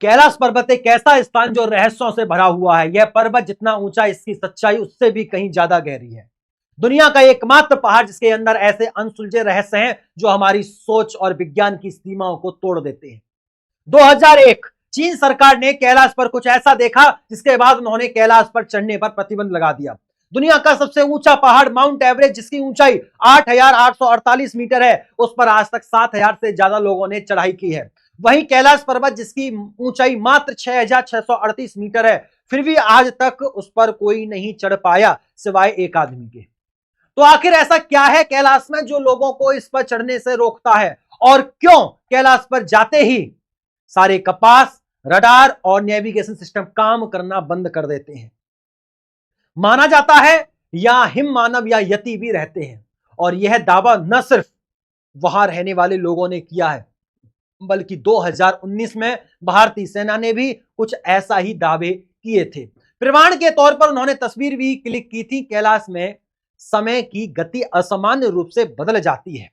कैलाश पर्वत एक ऐसा स्थान जो रहस्यों से भरा हुआ है। यह पर्वत जितना ऊंचा, इसकी सच्चाई उससे भी कहीं ज्यादा गहरी है। दुनिया का एकमात्र पहाड़ जिसके अंदर ऐसे अनसुलझे रहस्य हैं जो हमारी सोच और विज्ञान की सीमाओं को तोड़ देते हैं। 2001 चीन सरकार ने कैलाश पर कुछ ऐसा देखा जिसके बाद उन्होंने कैलाश पर चढ़ने पर प्रतिबंध लगा दिया। दुनिया का सबसे ऊंचा पहाड़ माउंट एवरेस्ट, जिसकी ऊंचाई 8,848 मीटर है, उस पर आज तक 7,000 से ज्यादा लोगों ने चढ़ाई की है। वहीं कैलाश पर्वत जिसकी ऊंचाई मात्र 6,638 मीटर है, फिर भी आज तक उस पर कोई नहीं चढ़ पाया सिवाय एक आदमी के। तो आखिर ऐसा क्या है कैलाश में जो लोगों को इस पर चढ़ने से रोकता है, और क्यों कैलाश पर जाते ही सारे कपास, रडार और नेविगेशन सिस्टम काम करना बंद कर देते हैं? माना जाता है या हिम मानव या यति भी रहते हैं, और यह दावा न सिर्फ वहां रहने वाले लोगों ने किया है, बल्कि 2019 में भारतीय सेना ने भी कुछ ऐसा ही दावे किए थे। प्रमाण के तौर पर उन्होंने तस्वीर भी क्लिक की थी। कैलाश में समय की गति असामान्य रूप से बदल जाती है।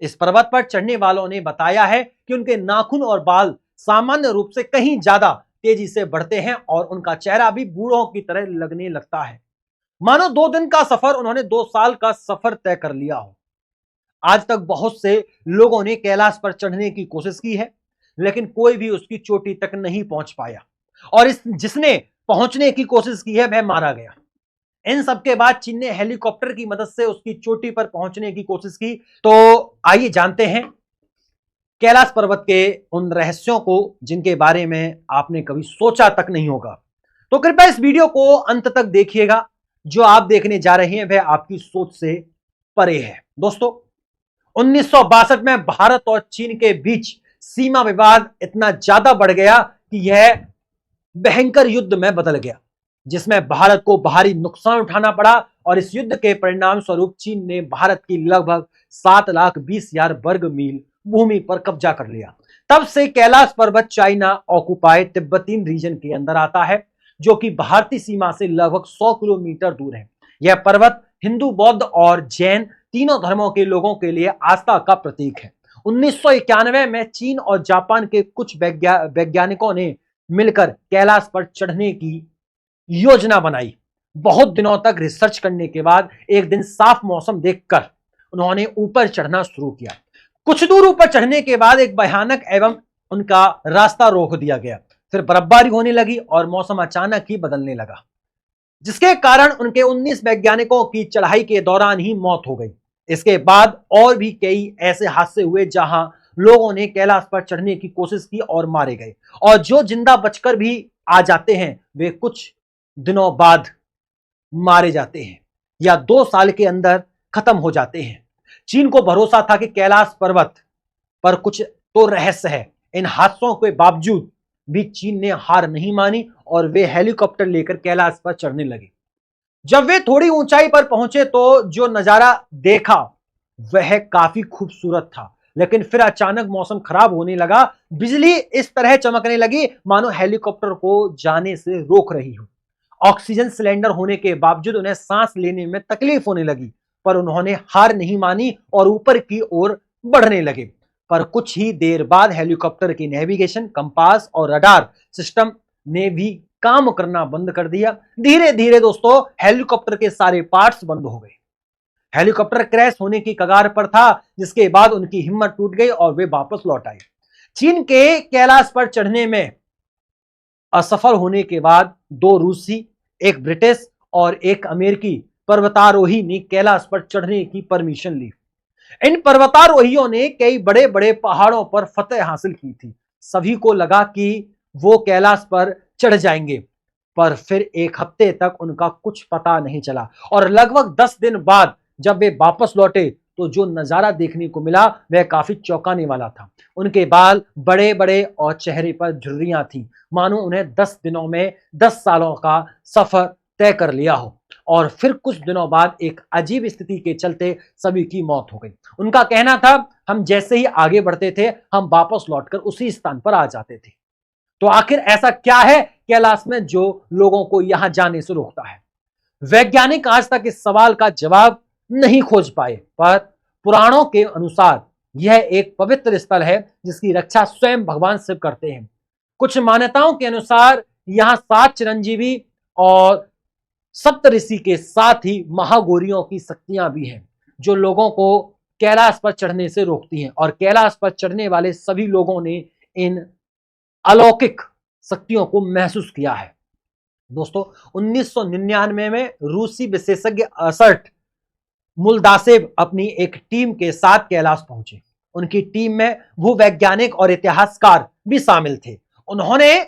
इस पर्वत पर चढ़ने वालों ने बताया है कि उनके नाखून और बाल सामान्य रूप से कहीं ज्यादा तेजी से बढ़ते हैं और उनका चेहरा भी बूढ़ों की तरह लगने लगता है, मानो 2 दिन का सफर उन्होंने 2 साल का सफर तय कर लिया हो। आज तक बहुत से लोगों ने कैलाश पर चढ़ने की कोशिश की है, लेकिन कोई भी उसकी चोटी तक नहीं पहुंच पाया, और जिसने पहुंचने की कोशिश की है वह मारा गया। इन सबके बाद चीन ने हेलीकॉप्टर की मदद से उसकी चोटी पर पहुंचने की कोशिश की। तो आइए जानते हैं कैलाश पर्वत के उन रहस्यों को जिनके बारे में आपने कभी सोचा तक नहीं होगा। तो कृपया इस वीडियो को अंत तक देखिएगा। जो आप देखने जा रहे हैं वह आपकी सोच से परे है। दोस्तों, 1962 में भारत और चीन के बीच सीमा विवाद इतना ज्यादा बढ़ गया कि यह भयंकर युद्ध में बदल गया, जिसमें भारत को भारी नुकसान उठाना पड़ा, और इस युद्ध के परिणाम स्वरूप चीन ने भारत की लगभग 7,20,000 वर्ग मील भूमि पर कब्जा कर लिया। तब से कैलाश पर्वत चाइना ऑक्युपाइड तिब्बतीन रीजन के अंदर आता है, जो कि भारतीय सीमा से लगभग 100 किलोमीटर दूर है। यह पर्वत हिंदू, बौद्ध और जैन तीनों धर्मों के लोगों के लिए आस्था का प्रतीक है। 1991 में चीन और जापान के कुछ वैज्ञानिकों ने मिलकर कैलाश पर चढ़ने की योजना बनाई। बहुत दिनों तक रिसर्च करने के बाद एक दिन साफ मौसम देखकर उन्होंने ऊपर चढ़ना शुरू किया। कुछ दूर ऊपर चढ़ने के बाद एक भयानक एवं उनका रास्ता रोक दिया गया। फिर बर्फबारी होने लगी और मौसम अचानक ही बदलने लगा, जिसके कारण उनके 19 वैज्ञानिकों की चढ़ाई के दौरान ही मौत हो गई। इसके बाद और भी कई ऐसे हादसे हुए जहां लोगों ने कैलाश पर चढ़ने की कोशिश की और मारे गए, और जो जिंदा बचकर भी आ जाते हैं वे कुछ दिनों बाद मारे जाते हैं या 2 साल के अंदर खत्म हो जाते हैं। चीन को भरोसा था कि कैलाश पर्वत पर कुछ तो रहस्य है। इन हादसों के बावजूद भी चीन ने हार नहीं मानी और वे हेलीकॉप्टर लेकर कैलाश पर चढ़ने लगे। जब वे थोड़ी ऊंचाई पर पहुंचे तो जो नजारा देखा वह काफी खूबसूरत था, लेकिन फिर अचानक मौसम खराब होने लगा। बिजली इस तरह चमकने लगी मानो हेलीकॉप्टर को जाने से रोक रही हो। ऑक्सीजन सिलेंडर होने के बावजूद उन्हें सांस लेने में तकलीफ होने लगी, पर उन्होंने हार नहीं मानी और ऊपर की ओर बढ़ने लगे। पर कुछ ही देर बाद हेलीकॉप्टर की नेविगेशन, कंपास और रडार सिस्टम ने भी काम करना बंद कर दिया। धीरे धीरे दोस्तों हेलीकॉप्टर के सारे पार्ट्स बंद हो गए। हेलीकॉप्टर क्रैश होने की कगार पर था, जिसके बाद उनकी हिम्मत टूट गई और वे वापस लौट आए। चीन के कैलाश पर चढ़ने में असफल होने के बाद 2 रूसी, एक ब्रिटिश और एक अमेरिकी पर्वतारोही ने कैलाश पर चढ़ने की परमिशन ली। इन पर्वतारोहियों ने कई बड़े बड़े पहाड़ों पर फतह हासिल की थी। सभी को लगा कि वो कैलाश पर चढ़ जाएंगे, पर फिर 1 हफ्ते तक उनका कुछ पता नहीं चला, और लगभग 10 दिन बाद जब वे वापस लौटे तो जो नजारा देखने को मिला वह काफी चौंकाने वाला था। उनके बाल बड़े बड़े और चेहरे पर झुर्रियां थी, मानो उन्हें 10 दिनों में 10 सालों का सफर तय कर लिया हो। और फिर कुछ दिनों बाद एक अजीब स्थिति के चलते सभी की मौत हो गई। उनका कहना था, हम जैसे ही आगे बढ़ते थे हम वापस लौटकर उसी स्थान पर आ जाते थे। तो आखिर ऐसा क्या है कैलाश में जो लोगों को यहां जाने से रोकता है? वैज्ञानिक आज तक इस सवाल का जवाब नहीं खोज पाए, पर पुराणों के अनुसार यह एक पवित्र स्थल है जिसकी रक्षा स्वयं भगवान शिव करते हैं। कुछ मान्यताओं के अनुसार यहां 7 चिरंजीवी और सप्तऋषि के साथ ही महागौरियों की शक्तियां भी हैं, जो लोगों को कैलाश पर चढ़ने से रोकती हैं। और कैलाश पर चढ़ने वाले सभी लोगों ने इन अलौकिक शक्तियों को महसूस किया है। दोस्तों, 1999 में रूसी विशेषज्ञ असर्ट मुल्दासेव अपनी एक टीम के साथ कैलाश पहुंचे। उनकी टीम में भूवैज्ञानिक और इतिहासकार भी शामिल थे। उन्होंने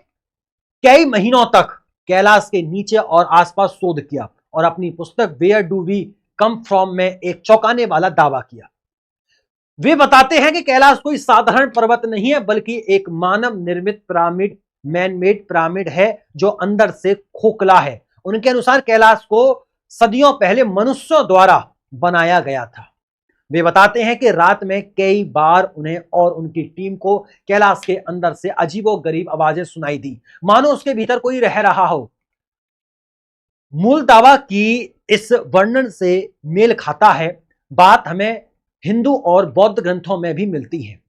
कई महीनों तक कैलाश के नीचे और आसपास शोध किया और अपनी पुस्तक where do we come from में एक चौंकाने वाला दावा किया। वे बताते हैं कि कैलाश कोई साधारण पर्वत नहीं है, बल्कि एक मानव निर्मित पिरामिड, मैन मेड पिरामिड है जो अंदर से खोखला है। उनके अनुसार कैलाश को सदियों पहले मनुष्यों द्वारा बनाया गया था। वे बताते हैं कि रात में कई बार उन्हें और उनकी टीम को कैलाश के अंदर से अजीबोगरीब आवाजें सुनाई दी, मानो उसके भीतर कोई रह रहा हो। मूल दावा की इस वर्णन से मेल खाता है बात हमें हिंदू और बौद्ध ग्रंथों में भी मिलती है।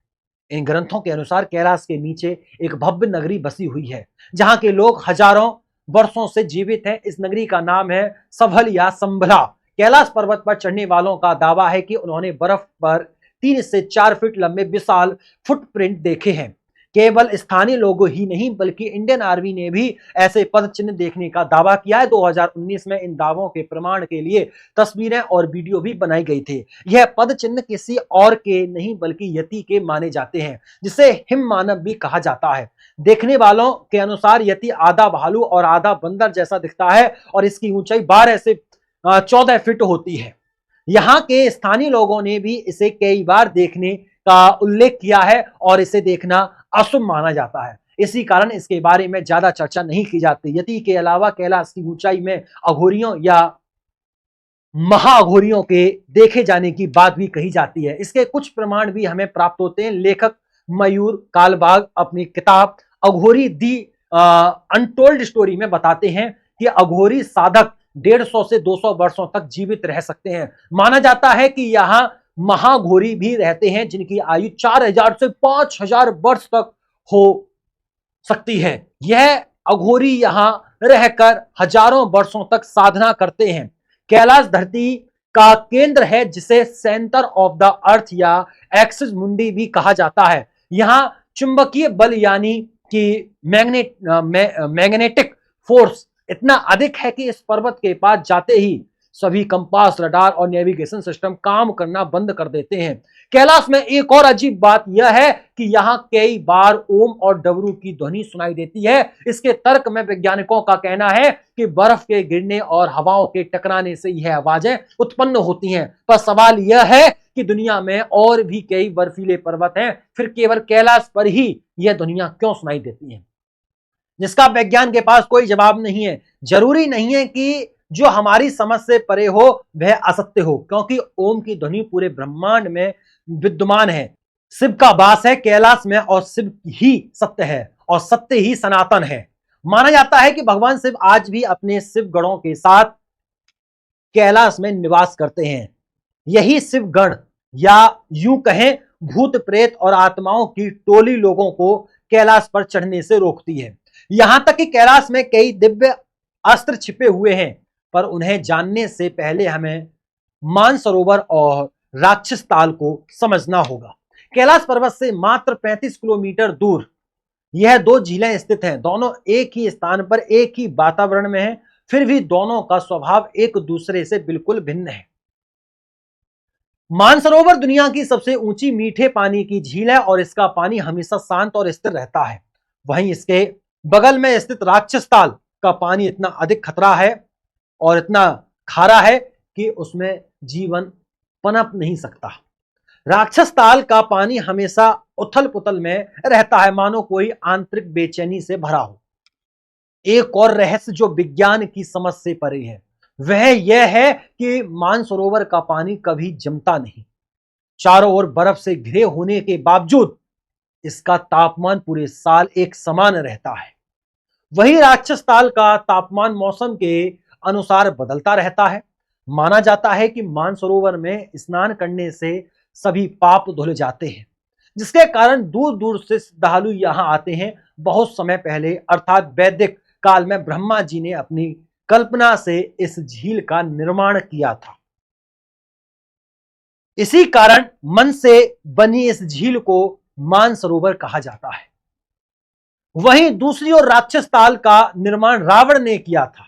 इन ग्रंथों के अनुसार कैलाश के नीचे एक भव्य नगरी बसी हुई है, जहां के लोग हजारों वर्षों से जीवित हैं। इस नगरी का नाम है सभल या संभला। कैलाश पर्वत पर चढ़ने वालों का दावा है कि उन्होंने बर्फ पर 3 से 4 फीट लंबे विशाल फुटप्रिंट देखे हैं। केवल स्थानीय लोगों ही नहीं, बल्कि इंडियन आर्मी ने भी ऐसे पद चिन्ह देखने का दावा किया है। 2019 में इन दावों के प्रमाण के लिए तस्वीरें और वीडियो भी बनाई गई थी। यह पद चिन्ह किसी और के नहीं, बल्कि यति के माने जाते हैं, जिसे हिम मानव भी कहा जाता है। देखने वालों के अनुसार यति आधा भालू और आधा बंदर जैसा दिखता है और इसकी ऊंचाई 12 से 14 फीट होती है। यहाँ के स्थानीय लोगों ने भी इसे कई बार देखने का उल्लेख किया है और इसे देखना अशुभ माना जाता है। इसी कारण इसके बारे में ज्यादा चर्चा नहीं की जाती। यति के अलावा कैलाश की ऊंचाई में अघोरियों या महाअघोरियों के देखे जाने की बात भी कही जाती है। इसके कुछ प्रमाण भी हमें प्राप्त होते हैं। लेखक मयूर कालबाग अपनी किताब अघोरी दी अनटोल्ड स्टोरी में बताते हैं कि अघोरी साधक 150 से 200 वर्षों तक जीवित रह सकते हैं। माना जाता है कि यहां महाघोरी भी रहते हैं, जिनकी आयु 4000 से 5000 वर्ष तक हो सकती है। यह अघोरी यहां रहकर हजारों वर्षों तक साधना करते हैं। कैलाश धरती का केंद्र है, जिसे सेंटर ऑफ द अर्थ या एक्सिस मुंडी भी कहा जाता है। यहां चुंबकीय बल यानी कि मैग्नेटिक फोर्स इतना अधिक है कि इस पर्वत के पास जाते ही सभी कंपास, रडार और नेविगेशन सिस्टम काम करना बंद कर देते हैं। कैलाश में एक और अजीब बात यह है कि यहां कई बार ओम और डमरू की ध्वनि सुनाई देती है। इसके तर्क में वैज्ञानिकों का कहना है कि बर्फ के गिरने और हवाओं के टकराने से यह आवाजें उत्पन्न होती हैं। पर सवाल यह है कि दुनिया में और भी कई बर्फीले पर्वत हैं, फिर केवल कैलाश पर ही यह ध्वनियां क्यों सुनाई देती हैं, जिसका विज्ञान के पास कोई जवाब नहीं है। जरूरी नहीं है कि जो हमारी समझ से परे हो वह असत्य हो, क्योंकि ओम की ध्वनि पूरे ब्रह्मांड में विद्यमान है। शिव का वास है कैलाश में और शिव ही सत्य है और सत्य ही सनातन है। माना जाता है कि भगवान शिव आज भी अपने शिव गणों के साथ कैलाश में निवास करते हैं। यही शिव गण या यूं कहें भूत प्रेत और आत्माओं की टोली लोगों को कैलाश पर चढ़ने से रोकती है। यहां तक कि कैलाश में कई दिव्य अस्त्र छिपे हुए हैं, पर उन्हें जानने से पहले हमें मानसरोवर और राक्षस ताल को समझना होगा। कैलाश पर्वत से मात्र 35 किलोमीटर दूर यह 2 झीलें स्थित हैं। दोनों एक ही स्थान पर एक ही वातावरण में हैं, फिर भी दोनों का स्वभाव एक दूसरे से बिल्कुल भिन्न है। मानसरोवर दुनिया की सबसे ऊंची मीठे पानी की झील है और इसका पानी हमेशा शांत और स्थिर रहता है। वहीं इसके बगल में स्थित राक्षस ताल का पानी इतना अधिक खतरा है और इतना खारा है कि उसमें जीवन पनप नहीं सकता। राक्षस ताल का पानी हमेशा उथल पुथल में रहता है, मानो कोई आंतरिक बेचैनी से भरा हो। एक और रहस्य जो विज्ञान की समझ से परे है वह यह है कि मानसरोवर का पानी कभी जमता नहीं। चारों ओर बर्फ से घिरे होने के बावजूद इसका तापमान पूरे साल एक समान रहता है। वही राक्षस ताल का तापमान मौसम के अनुसार बदलता रहता है। माना जाता है कि मानसरोवर में स्नान करने से सभी पाप धुल जाते हैं, जिसके कारण दूर दूर से श्रद्धालु यहां आते हैं। बहुत समय पहले अर्थात वैदिक काल में ब्रह्मा जी ने अपनी कल्पना से इस झील का निर्माण किया था। इसी कारण मन से बनी इस झील को मानसरोवर कहा जाता है। वहीं दूसरी ओर राक्षस ताल का निर्माण रावण ने किया था।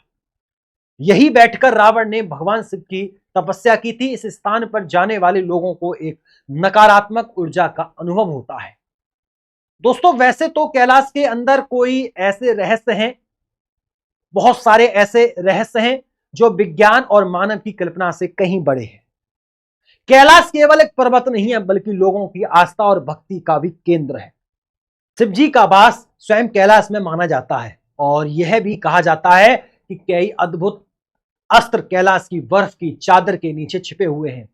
यही बैठकर रावण ने भगवान शिव की तपस्या की थी। इस स्थान पर जाने वाले लोगों को एक नकारात्मक ऊर्जा का अनुभव होता है। दोस्तों, वैसे तो कैलाश के अंदर कोई ऐसे रहस्य हैं, बहुत सारे ऐसे रहस्य हैं जो विज्ञान और मानव की कल्पना से कहीं बड़े हैं। कैलाश केवल एक पर्वत नहीं है, बल्कि लोगों की आस्था और भक्ति का भी केंद्र है। शिव जी का वास स्वयं कैलाश में माना जाता है और यह भी कहा जाता है कि कई अद्भुत अस्त्र कैलाश की बर्फ की चादर के नीचे छिपे हुए हैं।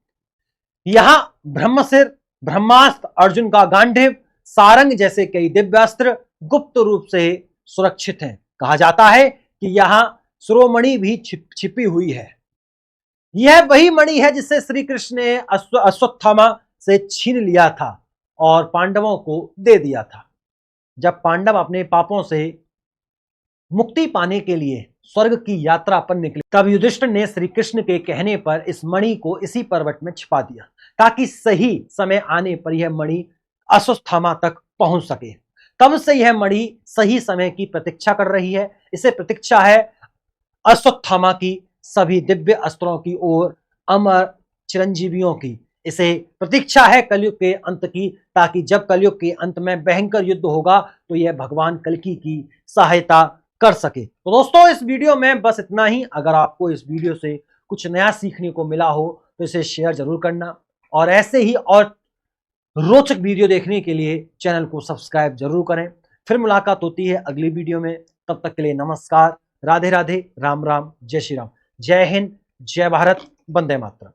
यहां ब्रह्मशिर, ब्रह्मास्त्र, अर्जुन का गांडीव, सारंग जैसे कई दिव्य अस्त्र गुप्त रूप से सुरक्षित हैं। कहा जाता है कि यहां शिरोमणि भी छिपी हुई है। यह वही मणि है जिसे श्री कृष्ण ने अश्वत्थामा से छीन लिया था और पांडवों को दे दिया था। जब पांडव अपने पापों से मुक्ति पाने के लिए स्वर्ग की यात्रा पर निकले, तब युधिष्ठिर ने श्री कृष्ण के कहने पर इस मणि को इसी पर्वत में छिपा दिया, ताकि सही समय आने पर यह मणि अश्वत्थामा तक पहुंच सके। तब से यह मणि सही समय की प्रतीक्षा कर रही है। इसे प्रतीक्षा है अश्वत्थामा की, सभी दिव्य अस्त्रों की और अमर चिरंजीवियों की। इसे प्रतीक्षा है कलयुग के अंत की, ताकि जब कलयुग के अंत में भयंकर युद्ध होगा तो यह भगवान कल्कि की सहायता कर सके। तो दोस्तों, इस वीडियो में बस इतना ही। अगर आपको इस वीडियो से कुछ नया सीखने को मिला हो तो इसे शेयर जरूर करना और ऐसे ही और रोचक वीडियो देखने के लिए चैनल को सब्सक्राइब जरूर करें। फिर मुलाकात होती है अगली वीडियो में। तब तक के लिए नमस्कार, राधे राधे, राम राम, जय श्री राम, जय हिंद, जय भारत, वंदे मातरम।